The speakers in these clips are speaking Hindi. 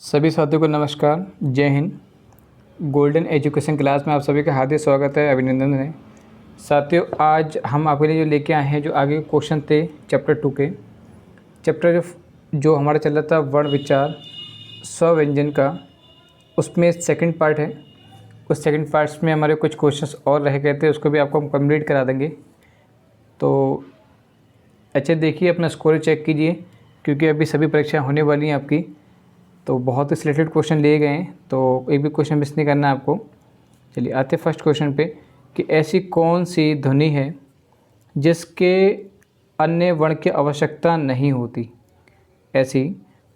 सभी साथियों को नमस्कार, जय हिंद। गोल्डन एजुकेशन क्लास में आप सभी का हार्दिक स्वागत है, अभिनंदन है। साथियों, आज हम आपके लिए जो लेके आए हैं, जो आगे क्वेश्चन थे चैप्टर 2 के। चैप्टर जो हमारा चल रहा था वर्ण विचार स्वव्यंजन का, उसमें सेकंड पार्ट है। उस सेकंड पार्ट्स में हमारे कुछ क्वेश्चंस और रह गए थे, उसको भी आपको हम कंप्लीट करा देंगे। तो अच्छा देखिए, अपना स्कोर चेक कीजिए, क्योंकि अभी सभी परीक्षाएँ होने वाली हैं आपकी, तो बहुत ही सिलेक्टेड क्वेश्चन लिए गए हैं, तो एक भी क्वेश्चन मिस नहीं करना है आपको। चलिए आते फर्स्ट क्वेश्चन पे कि ऐसी कौन सी ध्वनि है जिसके अन्य वर्ण की आवश्यकता नहीं होती। ऐसी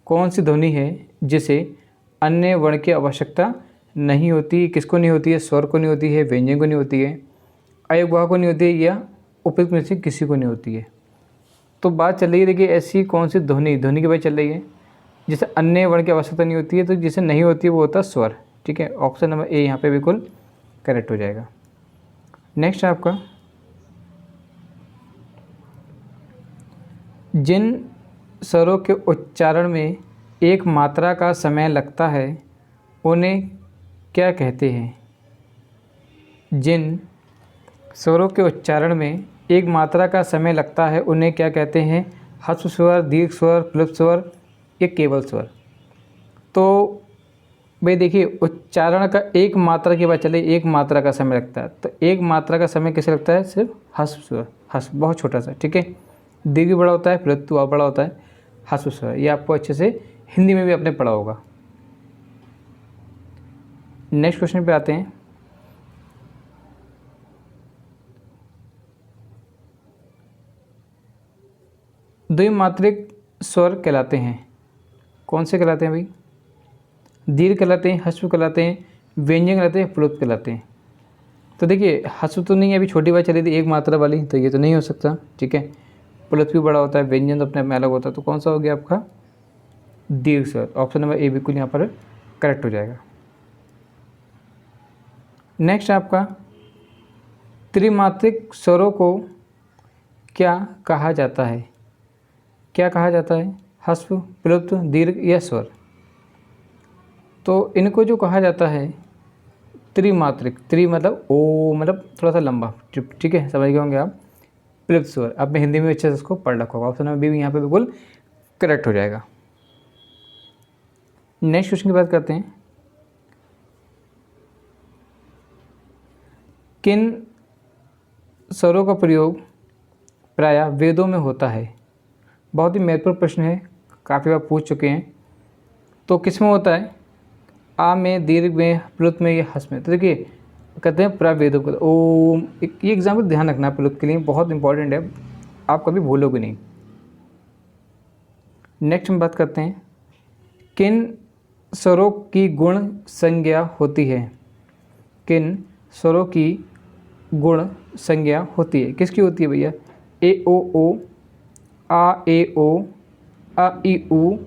कौन सी ध्वनि है जिसे अन्य वर्ण की आवश्यकता नहीं होती। किसको नहीं होती है? स्वर को नहीं होती है, व्यंजन को नहीं होती है, अयगुआ को नहीं होती है, या उपयुक्त में से किसी को नहीं होती है। तो बात चल रही है, देखिए ऐसी कौन सी ध्वनि की बात चल रही है जिसे अन्य वर्ण की आवश्यकता नहीं होती है। तो जिसे नहीं होती है वो होता है स्वर। ठीक है, ऑप्शन नंबर ए यहाँ पे बिल्कुल करेक्ट हो जाएगा। नेक्स्ट है आपका, जिन स्वरों के उच्चारण में एक मात्रा का समय लगता है उन्हें क्या कहते हैं। जिन स्वरों के उच्चारण में एक मात्रा का समय लगता है उन्हें क्या कहते हैं? ह्रस्व स्वर, दीर्घ स्वर, प्लुत स्वर, ये केवल स्वर। तो भाई देखिए, उच्चारण का एक मात्रा की बात चले, एक मात्रा का समय लगता है, तो एक मात्रा का समय कैसे लगता है? सिर्फ ह्रस्व स्वर, ह्रस्व बहुत छोटा सा। ठीक है, दीर्घ बड़ा होता है, प्लुत बड़ा होता है, ह्रस्व स्वर। ये आपको अच्छे से हिंदी में भी आपने पढ़ा होगा। नेक्स्ट क्वेश्चन पे आते हैं। द्विमात्रिक स्वर कहलाते हैं। कौन से कहलाते हैं भाई? दीर्घ कहलाते हैं, ह्रस्व कहलाते हैं, व्यंजन कहलाते हैं, प्लुत कहलाते हैं। तो देखिए, ह्रस्व तो नहीं है, अभी छोटी बात चली थी एक मात्रा वाली, तो ये तो नहीं हो सकता। ठीक है, प्लुत भी बड़ा होता है, व्यंजन तो अपने में अलग होता है। तो कौन सा हो गया आपका? दीर्घ स्वर। ऑप्शन नंबर ए बिल्कुल यहाँ पर करेक्ट हो जाएगा। नेक्स्ट आपका, त्रिमात्रिक स्वरों को क्या कहा जाता है? क्या कहा जाता है? ह्रस्व, प्लुत, दीर्घ या स्वर। तो इनको जो कहा जाता है त्रिमात्रिक, त्रि मतलब ओ मतलब थोड़ा सा लंबा। ठीक है, समझ गए होंगे आप। प्लुत स्वर आपने हिंदी में अच्छे से उसको पढ़ रखा होगा। ऑप्शन नंबर बी यहाँ पे बिल्कुल करेक्ट हो जाएगा। नेक्स्ट क्वेश्चन की बात करते हैं। किन स्वरों का प्रयोग प्रायः वेदों में होता है? बहुत ही महत्वपूर्ण प्रश्न है, काफ़ी बार पूछ चुके हैं। तो किस में होता है? आ में, दीर्घ में, प्लुत में या ह्रस्व में। तो देखिए, कहते हैं प्रवेदों को। ओम, ये एग्जाम्पल ध्यान रखना प्लुत के लिए, बहुत इंपॉर्टेंट है, आप कभी भूलोगे नहीं। नेक्स्ट हम बात करते हैं, किन स्वरों की गुण संज्ञा होती है? किन स्वरों की गुण संज्ञा होती है? किसकी होती है भैया? ए ओ ओ, आ ए ओ, अ ई उ,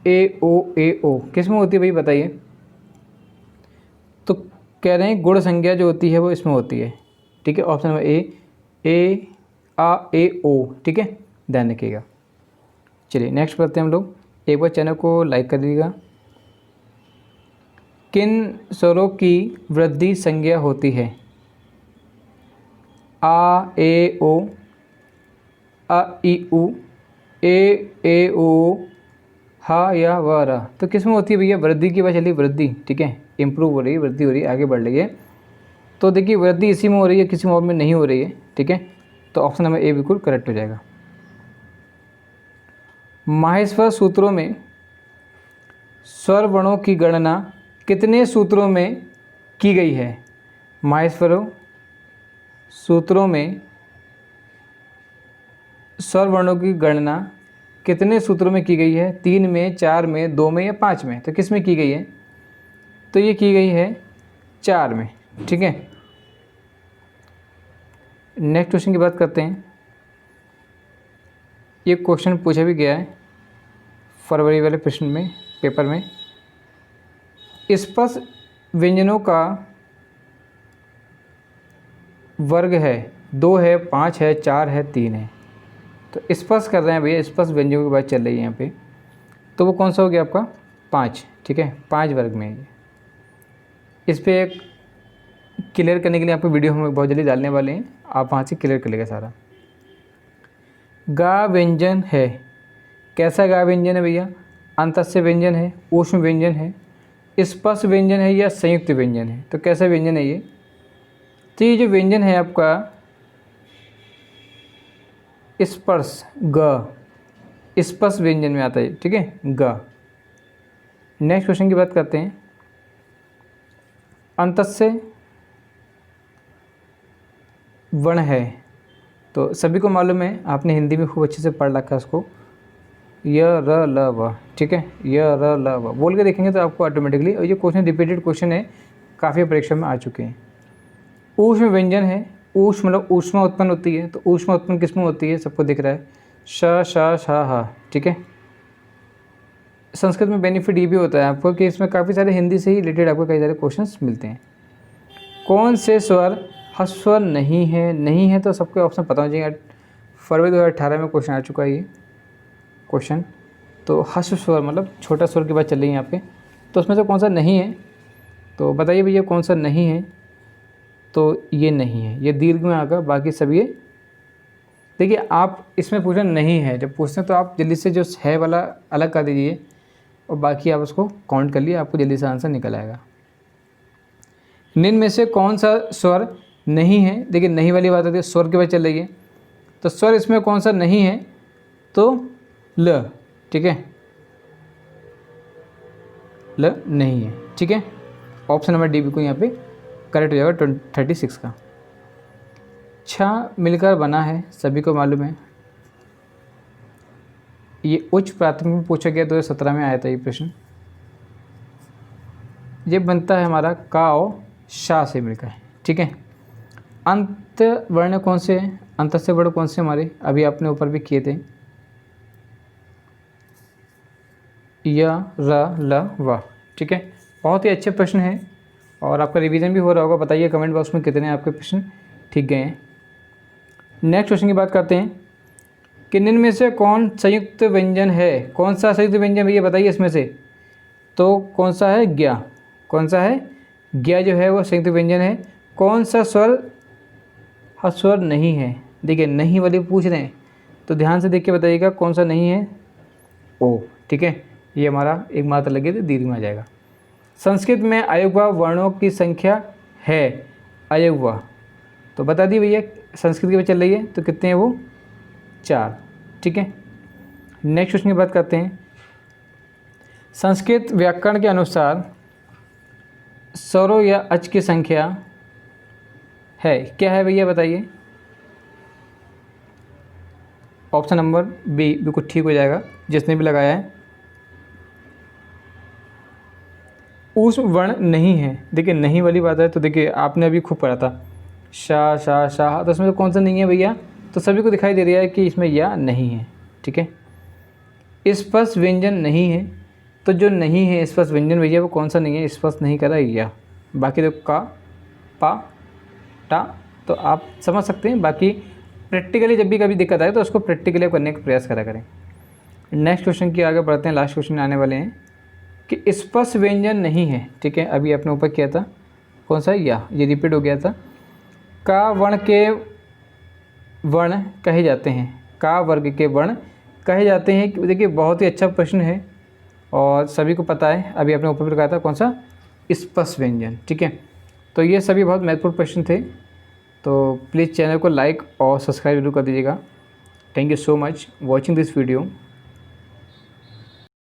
ए ओ। किस में होती है भाई बताइए? तो कह रहे हैं गुण संज्ञा जो होती है वो इसमें होती है। ठीक है, ऑप्शन नंबर ए आ ए ओ। ठीक है, ध्यान रखिएगा। चलिए नेक्स्ट करते हैं हम लोग। एक बार चैनल को लाइक कर दीजिएगा। किन स्वरों की वृद्धि संज्ञा होती है? आ ए ओ, अ ई उ, ए ओ, हा या व रा। तो किस में होती है भैया? वृद्धि की बात चलिए, वृद्धि। ठीक है, इंप्रूव हो रही है, वृद्धि हो रही है, आगे बढ़ रही है। तो देखिए, वृद्धि इसी में हो रही है, किसी और में नहीं हो रही है। ठीक है, तो ऑप्शन नंबर ए बिल्कुल करेक्ट हो जाएगा। माहेश्वर सूत्रों में स्वर वर्णों की गणना कितने सूत्रों में की गई है? माहेश्वर सूत्रों में स्वर वर्णों की गणना कितने सूत्रों में की गई है? 3 में, 4 में, 2 में या 5 में? तो किस में की गई है? तो ये की गई है 4 में। ठीक है, नेक्स्ट क्वेश्चन की बात करते हैं। ये क्वेश्चन पूछा भी गया है फरवरी वाले प्रश्न में, पेपर में। स्पष्ट व्यंजनों का वर्ग है, 2 है, 5 है, 4 है, 3 है। तो स्पष्ट कर रहे हैं भैया, स्पष्ट व्यंजनों की बात चल रही है यहाँ पे। तो वो कौन सा हो गया आपका? 5, ठीक है, 5 वर्ग में है ये। इस पे एक क्लियर करने के लिए आपको वीडियो हम बहुत जल्दी डालने वाले हैं, आप वहाँ से क्लियर कर लेगा सारा। गा व्यंजन है, कैसा गा व्यंजन है भैया? अंतस्य व्यंजन है, ऊष्म व्यंजन है, स्पर्श व्यंजन है या संयुक्त व्यंजन है? तो कैसा व्यंजन है ये? तो ये जो व्यंजन है आपका स्पर्श, ग, स्पर्श व्यंजन में आता है, ठीक है, ग। नेक्स्ट क्वेश्चन की बात करते हैं। अंतस्य वर्ण है, तो सभी को मालूम है, आपने हिंदी में खूब अच्छे से पढ़ रखा है उसको, य र ल व, ठीक है, य र ल व बोल के देखेंगे तो आपको ऑटोमेटिकली, और ये क्वेश्चन रिपीटेड क्वेश्चन है, काफ़ी परीक्षा में आ चुके हैं। ऊष्म व्यंजन है, ऊष्म मतलब ऊष्मा उत्पन्न होती है, तो ऊष्मा उत्पन्न किस में होती है? सबको दिख रहा है, श श श ह, ठीक है। संस्कृत में बेनिफिट ये भी होता है आपको कि इसमें काफ़ी सारे हिंदी से ही रिलेटेड आपको कई सारे क्वेश्चंस मिलते हैं। कौन से स्वर ह्रस्वर नहीं है? नहीं है तो सबके ऑप्शन पता हो जाएंगे। फरवरी 2018 में क्वेश्चन आ चुका है ये क्वेश्चन। तो ह्रस्व स्वर मतलब छोटा स्वर की बात चल रही है यहाँ पे, तो उसमें से कौन सा नहीं है? तो बताइए भैया कौन सा नहीं है? तो ये नहीं है, ये दीर्घ में आकर, बाकी सब ये, देखिए आप इसमें पूछना नहीं है, जब पूछते हैं तो आप जल्दी से जो है वाला अलग कर दीजिए और बाकी आप उसको काउंट कर लिए, आपको जल्दी से आंसर निकल आएगा। निम्न में से कौन सा स्वर नहीं है? देखिए नहीं वाली बात होती है, स्वर की बात चल रही है, तो स्वर इसमें कौन सा नहीं है? तो ल, ठीक है, ल नहीं है, ठीक है। ऑप्शन नंबर डी को यहाँ पे करेक्ट हो जाएगा 36 का। छ मिलकर बना है, सभी को मालूम है, ये उच्च प्राथमिक में पूछा गया, 2017 में आया था ये प्रश्न। ये बनता है हमारा का और शा से मिलकर, ठीक है। अंत वर्ण कौन से हैं? अंत से वर्ण कौन से हमारे अभी आपने ऊपर भी किए थे, य र ल व, ठीक है। बहुत ही अच्छे प्रश्न हैं और आपका रिवीजन भी हो रहा होगा। बताइए कमेंट बॉक्स में कितने आपके प्रश्न ठीक गए हैं। नेक्स्ट क्वेश्चन की बात करते हैं कि निम्न में से कौन संयुक्त व्यंजन है? कौन सा संयुक्त व्यंजन भैया बताइए इसमें से? तो कौन सा है? ज्ञा। कौन सा है? ज्ञा जो है वो संयुक्त व्यंजन है। कौन सा स्वर ह्रस्वर नहीं है? देखिए नहीं वाली पूछ रहे हैं तो ध्यान से देख के बताइएगा कौन सा नहीं है। ओ, ठीक है, ये हमारा एक मात्रा लगे तो दीर्घ में आ जाएगा। संस्कृत में अयग्वा वर्णों की संख्या है, अयग्वा, तो बता दिए भैया, संस्कृत की बात चल रही है तो कितने हैं वो? 4, ठीक है। नेक्स्ट क्वेश्चन की बात करते हैं। संस्कृत व्याकरण के अनुसार स्वरों या अच की संख्या है, क्या है भैया बताइए? ऑप्शन नंबर बी बिल्कुल ठीक हो जाएगा जिसने भी लगाया है। ऊष्म वर्ण नहीं है, देखिए नहीं वाली बात है, तो देखिए आपने अभी खूब पढ़ा था शा शा शाह, तो इसमें तो कौन सा नहीं है भैया? तो सभी को दिखाई दे रहा है कि इसमें या नहीं है, ठीक है। स्पर्श व्यंजन नहीं है, तो जो नहीं है स्पर्श व्यंजन भैया वो कौन सा नहीं है? स्पर्श नहीं कर रहा है या, बाकी तो का, पा, टा, तो आप समझ सकते हैं। बाकी प्रैक्टिकली जब भी कभी दिक्कत आए तो उसको प्रैक्टिकली करने का प्रयास करा करें। नेक्स्ट क्वेश्चन की आगे बढ़ते हैं, लास्ट क्वेश्चन आने वाले हैं कि स्पर्श व्यंजन नहीं है, ठीक है। अभी आपने ऊपर किया था कौन सा? या, ये रिपीट हो गया था। का वर्ण के वर्ण कहे जाते हैं, का वर्ग के वर्ण कहे जाते हैं। देखिए बहुत ही अच्छा प्रश्न है और सभी को पता है, अभी आपने ऊपर भी कहा था कौन सा? स्पर्श व्यंजन, ठीक है। तो ये सभी बहुत महत्वपूर्ण प्रश्न थे, तो प्लीज़ चैनल को लाइक और सब्सक्राइब जरूर कर दीजिएगा। Thank you so much watching this video.